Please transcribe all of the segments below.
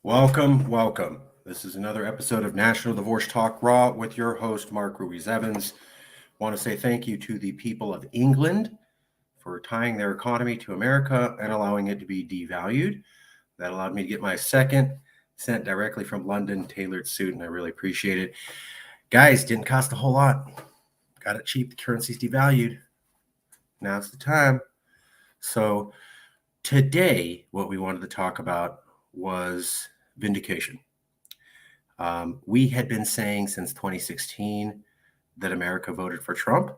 Welcome. This is another episode of National Divorce Talk Raw with your host, Mark Ruiz-Evans. Want to say thank you to the people of England for tying their economy to America and allowing it to be devalued. That allowed me to get my second sent directly from London tailored suit, and I really appreciate it. Guys, didn't cost a whole lot. Got it cheap. The currency's devalued. Now's the time. So today, what we wanted to talk about was vindication. We had been saying since 2016 that America voted for Trump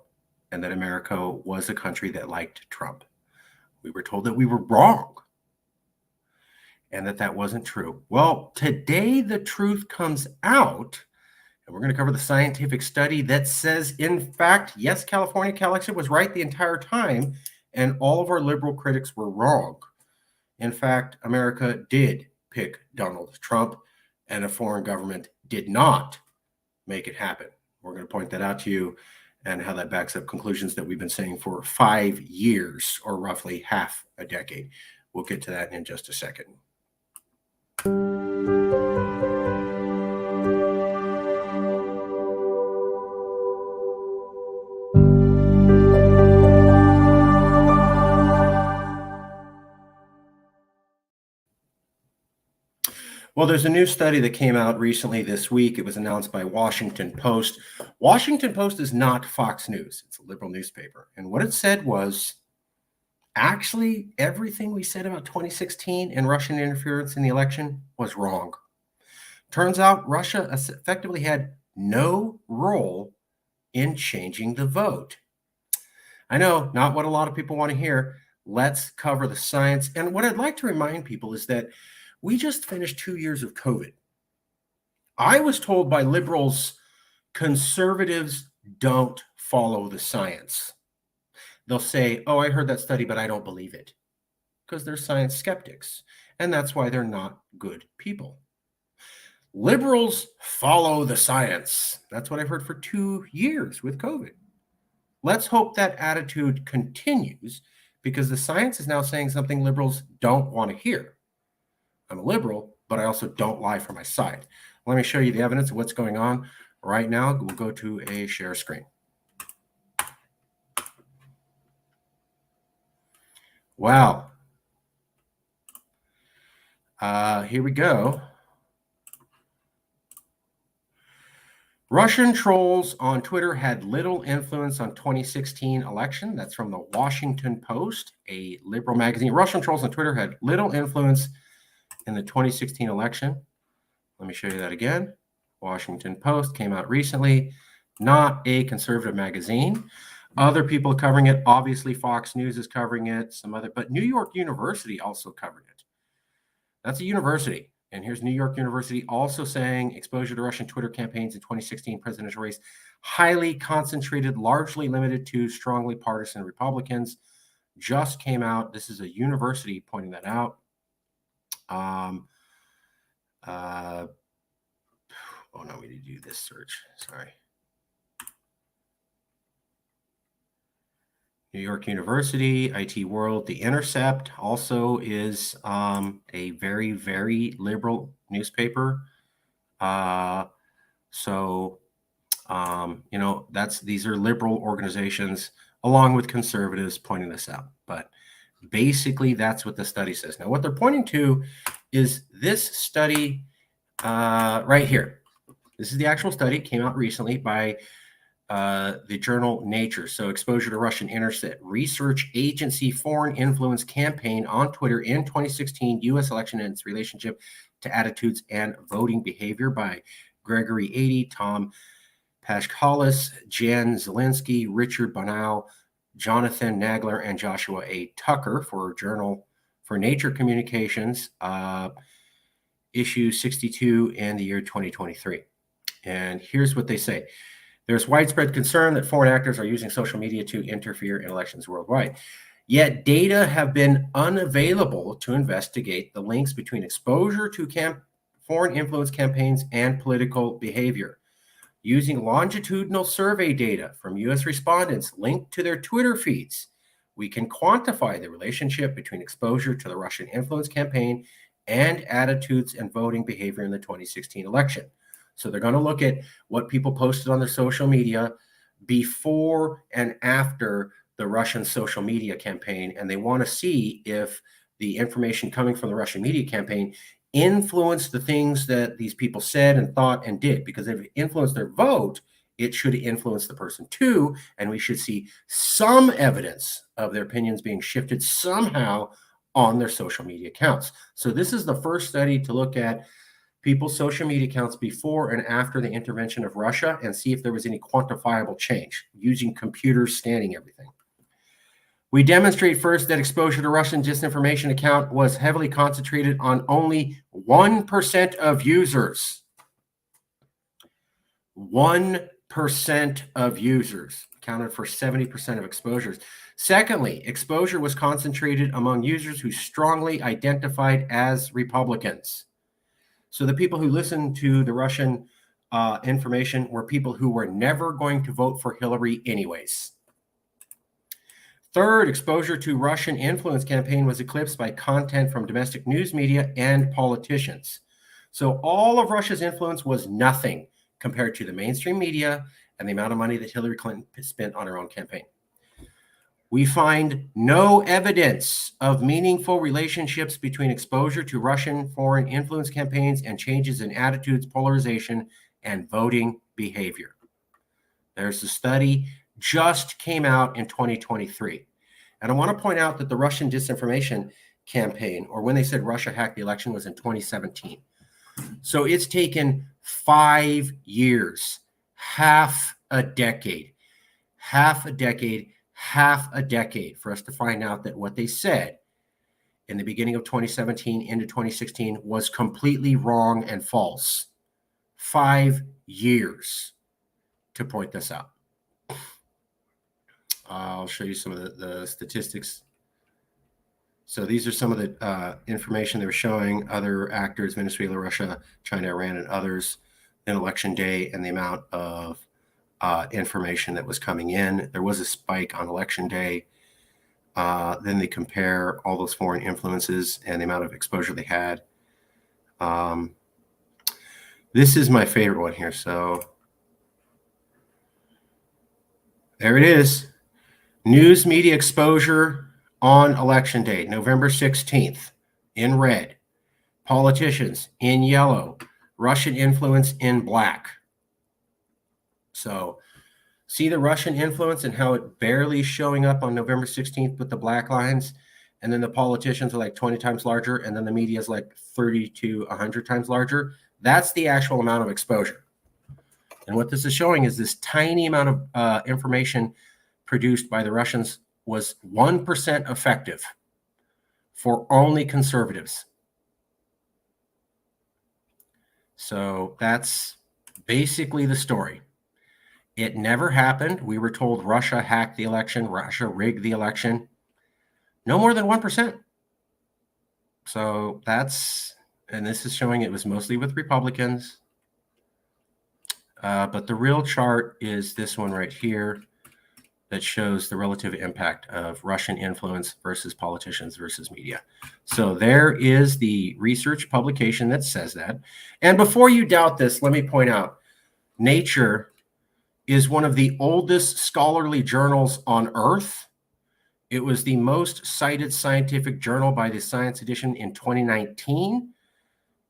and that America was a country that liked Trump. We were told that we were wrong and that wasn't true. Well, today the truth comes out, and we're going to cover the scientific study that says, in fact, yes, California election was right the entire time, and all of our liberal critics were wrong. In fact, America did pick Donald Trump, and a foreign government did not make it happen. We're going to point that out to you and how that backs up conclusions that we've been saying for 5 years, or roughly half a decade. We'll get to that in just a second. Well, there's a new study that came out recently this week. It was announced by Washington Post. Washington Post is not Fox News. It's a liberal newspaper. And what it said was, actually, everything we said about 2016 and Russian interference in the election was wrong. Turns out Russia effectively had no role in changing the vote. I know, not what a lot of people want to hear. Let's cover the science. And what I'd like to remind people is that we just finished 2 years of COVID. I was told by liberals, conservatives don't follow the science. They'll say, oh, I heard that study, but I don't believe it, because they're science skeptics. And that's why they're not good people. Liberals follow the science. That's what I've heard for 2 years with COVID. Let's hope that attitude continues, because the science is now saying something liberals don't want to hear. I'm a liberal, but I also don't lie for my side. Let me show you the evidence of what's going on right now. We'll go to a share screen. Wow. Here we go. Russian trolls on Twitter had little influence on 2016 election. That's from the Washington Post, a liberal magazine. Russian trolls on Twitter had little influence in the 2016 election. Let me show you that again. Washington Post came out recently, not a conservative magazine. Other people covering it, obviously Fox News is covering it, but New York University also covered it. That's a university. And here's New York University also saying exposure to Russian Twitter campaigns in 2016 presidential race, highly concentrated, largely limited to strongly partisan Republicans. Just came out. This is a university pointing that out. No, we need to do this search. Sorry. New York University, IT World, The Intercept also is a very, very liberal newspaper. These are liberal organizations along with conservatives pointing this out. But basically, that's what the study says. Now, what they're pointing to is this study right here. This is the actual study. It came out recently by the journal Nature. So, exposure to Russian internet research agency foreign influence campaign on Twitter in 2016 U.S. election and its relationship to attitudes and voting behavior by Gregory, Eady, Tom Paskhalis, Jan Zilinsky, Richard Bonneau, Jonathan Nagler, and Joshua A. Tucker for Journal for Nature Communications, issue 62 in the year 2023. And here's what they say. There's widespread concern that foreign actors are using social media to interfere in elections worldwide. Yet data have been unavailable to investigate the links between exposure to foreign influence campaigns and political behavior. Using longitudinal survey data from U.S. respondents linked to their Twitter feeds, we can quantify the relationship between exposure to the Russian influence campaign and attitudes and voting behavior in the 2016 election. So they're going to look at what people posted on their social media before and after the Russian social media campaign, and they want to see if the information coming from the Russian media campaign influenced the things that these people said and thought and did, because if it influenced their vote, it should influence the person too, and we should see some evidence of their opinions being shifted somehow on their social media accounts. So this is the first study to look at people's social media accounts before and after the intervention of Russia and see if there was any quantifiable change using computers scanning everything. We demonstrate first that exposure to Russian disinformation account was heavily concentrated on only 1% of users. 1% of users accounted for 70% of exposures. Secondly, exposure was concentrated among users who strongly identified as Republicans. So the people who listened to the Russian information were people who were never going to vote for Hillary anyways. Third, exposure to Russian influence campaign was eclipsed by content from domestic news media and politicians. So all of Russia's influence was nothing compared to the mainstream media and the amount of money that Hillary Clinton spent on her own campaign. We find no evidence of meaningful relationships between exposure to Russian foreign influence campaigns and changes in attitudes, polarization, and voting behavior. There's a study just came out in 2023. And I want to point out that the Russian disinformation campaign, or when they said Russia hacked the election, was in 2017. So it's taken 5 years, half a decade for us to find out that what they said in the beginning of 2017 into 2016 was completely wrong and false. 5 years to point this out. I'll show you some of the statistics. So these are some of the information they were showing other actors, Venezuela, Russia, China, Iran, and others in election day, and the amount of information that was coming in. There was a spike on election day. Then they compare all those foreign influences and the amount of exposure they had. This is my favorite one here. So there it is. News media exposure on election day, November 16th, in red. Politicians in yellow. Russian influence in black. So see the Russian influence and how it barely showing up on November 16th with the black lines, and then the politicians are like 20 times larger, and then the media is like 30 to 100 times larger. That's the actual amount of exposure. And what this is showing is this tiny amount of information produced by the Russians was 1% effective for only conservatives. So that's basically the story. It never happened. We were told Russia hacked the election, Russia rigged the election. No more than 1%. So that's, and this is showing it was mostly with Republicans. But the real chart is this one right here that shows the relative impact of Russian influence versus politicians versus media. So there is the research publication that says that. And before you doubt this, let me point out, Nature is one of the oldest scholarly journals on Earth. It was the most cited scientific journal by the Science Edition in 2019.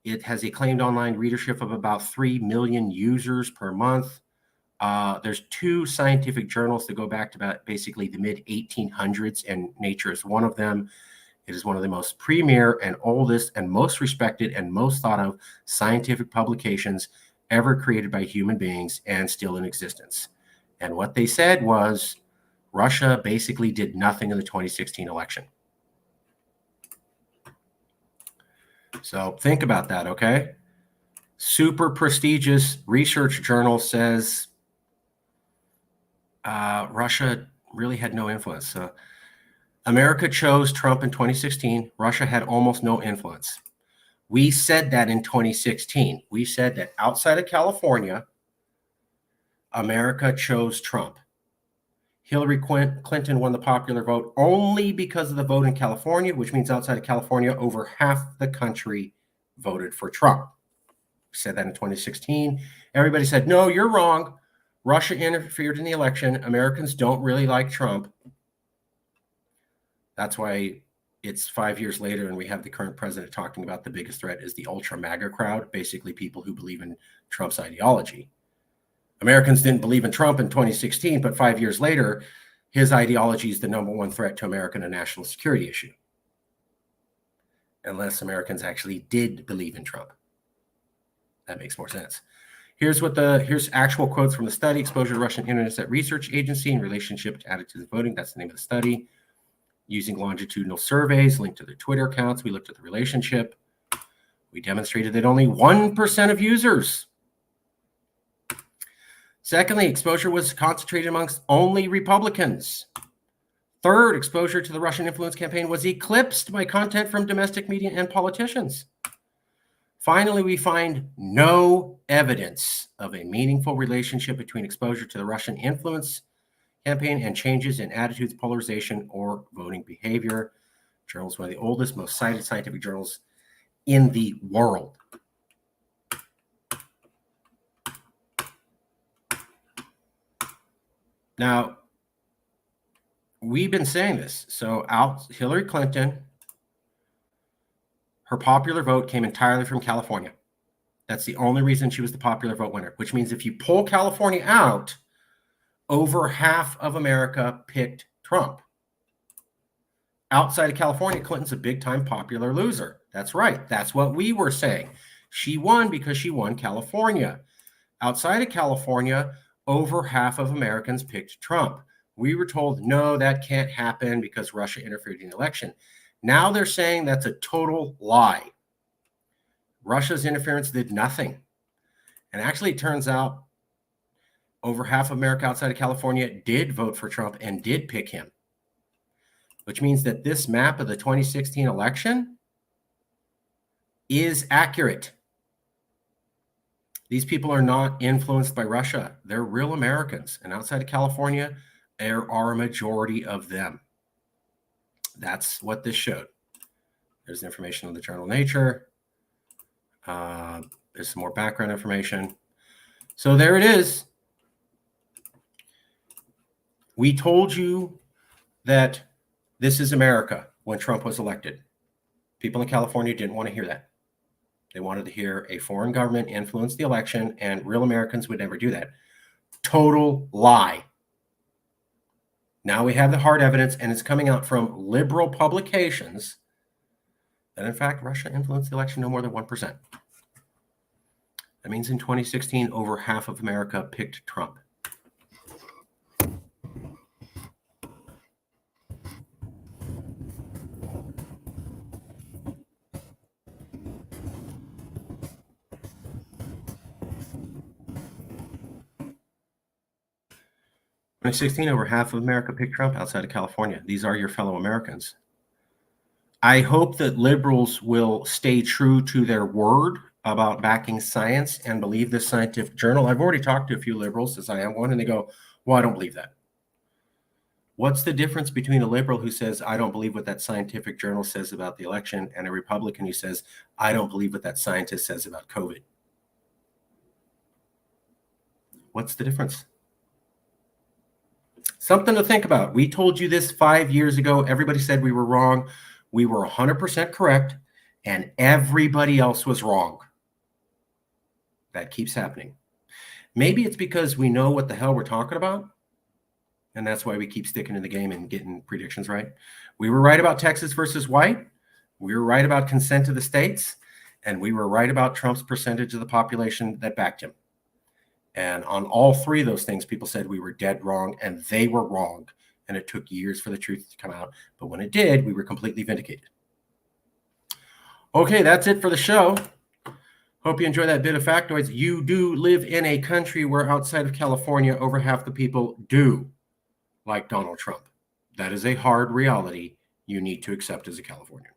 It has a claimed online readership of about 3 million users per month. There's 2 scientific journals that go back to about basically the mid-1800s, and Nature is one of them. It is one of the most premier and oldest and most respected and most thought of scientific publications ever created by human beings and still in existence. And what they said was Russia basically did nothing in the 2016 election. So think about that, okay? Super prestigious research journal says Russia really had no influence. So America chose Trump in 2016. Russia had almost no influence. We said that in 2016. We said that outside of California, America chose Trump. Hillary Clinton won the popular vote only because of the vote in California, which means outside of California, over half the country voted for Trump. We said that in 2016. Everybody said, no, you're wrong. Russia interfered in the election. Americans don't really like Trump. That's why it's 5 years later and we have the current president talking about the biggest threat is the ultra MAGA crowd, basically people who believe in Trump's ideology. Americans didn't believe in Trump in 2016, but 5 years later, his ideology is the number one threat to American and national security issue. Unless Americans actually did believe in Trump. That makes more sense. Here's actual quotes from the study, Exposure to Russian Internet Research Agency in relationship to attitudes of voting. That's the name of the study. Using longitudinal surveys linked to their Twitter accounts, we looked at the relationship. We demonstrated that only 1% of users. Secondly, exposure was concentrated amongst only Republicans. Third, exposure to the Russian influence campaign was eclipsed by content from domestic media and politicians. Finally, we find no evidence of a meaningful relationship between exposure to the Russian influence campaign and changes in attitudes, polarization, or voting behavior. Journal is one of the oldest, most cited scientific journals in the world. Now, we've been saying this. So Hillary Clinton, her popular vote came entirely from California. That's the only reason she was the popular vote winner, which means if you pull California out, over half of America picked Trump. Outside of California, Clinton's a big-time popular loser. That's right. That's what we were saying. She won because she won California. Outside of California, over half of Americans picked Trump. We were told, no, that can't happen because Russia interfered in the election. Now they're saying that's a total lie. Russia's interference did nothing. And actually, it turns out over half of America outside of California did vote for Trump and did pick him, which means that this map of the 2016 election is accurate. These people are not influenced by Russia. They're real Americans. And outside of California, there are a majority of them. That's what this showed. There's information on the journal Nature. There's some more background information. So there it is. We told you that this is America when Trump was elected. People in California didn't want to hear that. They wanted to hear a foreign government influence the election, and real Americans would never do that. Total lie. Now we have the hard evidence, and it's coming out from liberal publications that, in fact, Russia influenced the election no more than 1%. That means in 2016, over half of America picked Trump. In 2016, over half of America picked Trump outside of California. These are your fellow Americans. I hope that liberals will stay true to their word about backing science and believe this scientific journal. I've already talked to a few liberals, as I am one, and they go, well, I don't believe that. What's the difference between a liberal who says, I don't believe what that scientific journal says about the election, and a Republican who says, I don't believe what that scientist says about COVID? What's the difference? Something to think about. We told you this 5 years ago. Everybody said we were wrong. We were 100% correct, and everybody else was wrong. That keeps happening. Maybe it's because we know what the hell we're talking about, and that's why we keep sticking in the game and getting predictions right. We were right about Texas versus white. We were right about consent to the states, and we were right about Trump's percentage of the population that backed him. And on all three of those things, people said we were dead wrong, and they were wrong. And it took years for the truth to come out. But when it did, we were completely vindicated. Okay, that's it for the show. Hope you enjoy that bit of factoids. You do live in a country where outside of California, over half the people do like Donald Trump. That is a hard reality you need to accept as a Californian.